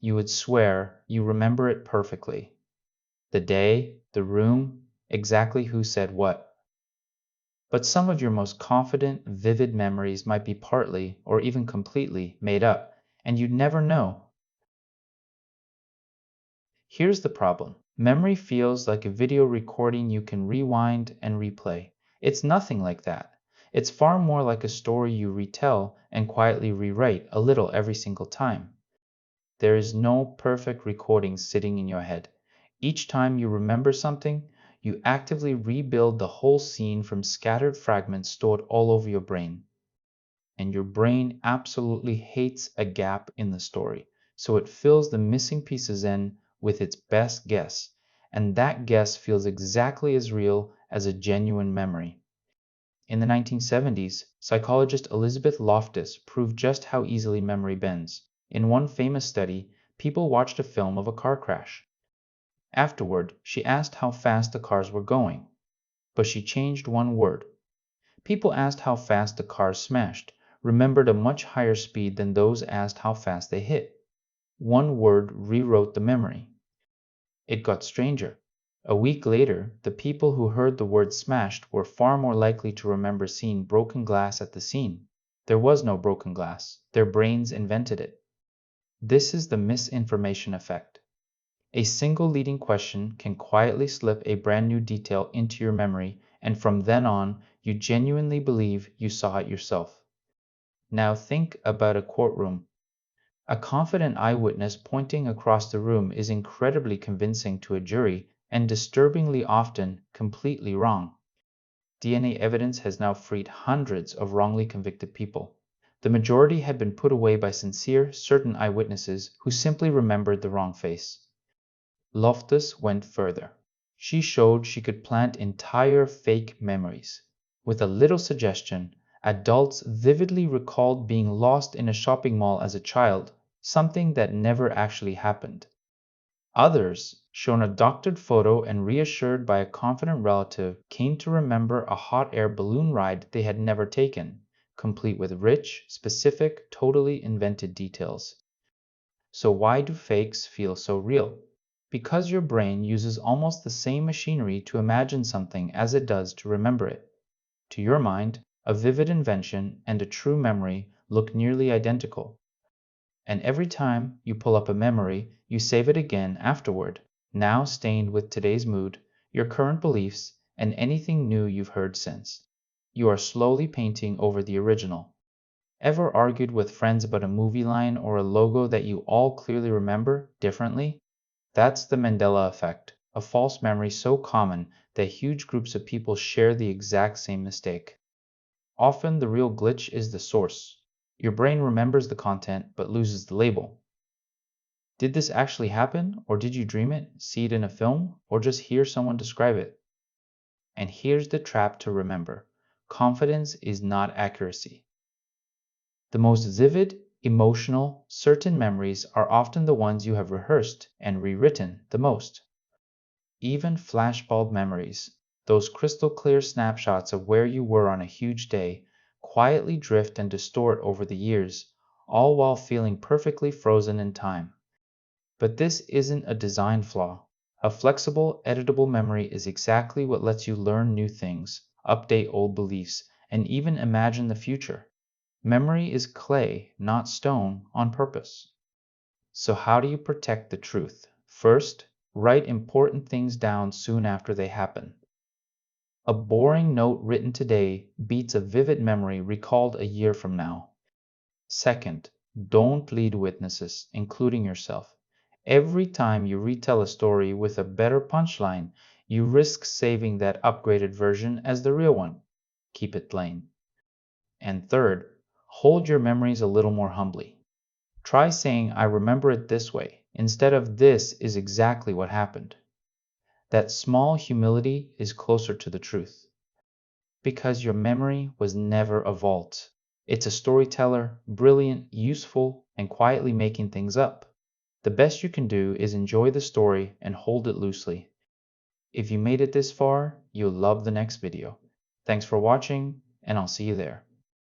you would swear you remember it perfectly. The day, the room, exactly who said what. But some of your most confident, vivid memories might be partly, or even completely, made up, and you'd never know. Here's the problem. Memory feels like a video recording you can rewind and replay. It's nothing like that. It's far more like a story you retell and quietly rewrite a little every single time. There is no perfect recording sitting in your head. Each time you remember something, you actively rebuild the whole scene from scattered fragments stored all over your brain. And your brain absolutely hates a gap in the story, so it fills the missing pieces in with its best guess, and that guess feels exactly as real as a genuine memory. In the 1970s, psychologist Elizabeth Loftus proved just how easily memory bends. In one famous study, people watched a film of a car crash. Afterward, she asked how fast the cars were going, but she changed one word. People asked how fast the cars smashed, remembered a much higher speed than those asked how fast they hit. One word rewrote the memory. It got stranger. A week later, the people who heard the word smashed were far more likely to remember seeing broken glass at the scene. There was no broken glass. Their brains invented it. This is the misinformation effect. A single leading question can quietly slip a brand new detail into your memory, and from then on, you genuinely believe you saw it yourself. Now think about a courtroom. A confident eyewitness pointing across the room is incredibly convincing to a jury and disturbingly often completely wrong. DNA evidence has now freed hundreds of wrongly convicted people. The majority had been put away by sincere, certain eyewitnesses who simply remembered the wrong face. Loftus went further. She showed she could plant entire fake memories. With a little suggestion, adults vividly recalled being lost in a shopping mall as a child, something that never actually happened. Others, shown a doctored photo and reassured by a confident relative, came to remember a hot air balloon ride they had never taken, complete with rich, specific, totally invented details. So why do fakes feel so real? Because your brain uses almost the same machinery to imagine something as it does to remember it. To your mind, a vivid invention and a true memory look nearly identical. And every time you pull up a memory, you save it again afterward, now stained with today's mood, your current beliefs, and anything new you've heard since. You are slowly painting over the original. Ever argued with friends about a movie line or a logo that you all clearly remember differently? That's the Mandela effect, a false memory so common that huge groups of people share the exact same mistake. Often the real glitch is the source. Your brain remembers the content but loses the label. Did this actually happen, or did you dream it, see it in a film, or just hear someone describe it? And here's the trap to remember. Confidence is not accuracy. The most vivid, emotional, certain memories are often the ones you have rehearsed and rewritten the most. Even flashbulb memories, those crystal clear snapshots of where you were on a huge day, quietly drift and distort over the years, all while feeling perfectly frozen in time. But this isn't a design flaw. A flexible, editable memory is exactly what lets you learn new things, update old beliefs, and even imagine the future. Memory is clay, not stone, on purpose. So how do you protect the truth? First, write important things down soon after they happen. A boring note written today beats a vivid memory recalled a year from now. Second, don't lead witnesses, including yourself. Every time you retell a story with a better punchline, you risk saving that upgraded version as the real one. Keep it plain. And third, hold your memories a little more humbly. Try saying, I remember it this way, instead of this is exactly what happened. That small humility is closer to the truth. Because your memory was never a vault. It's a storyteller, brilliant, useful, and quietly making things up. The best you can do is enjoy the story and hold it loosely. If you made it this far, you'll love the next video. Thanks for watching, and I'll see you there.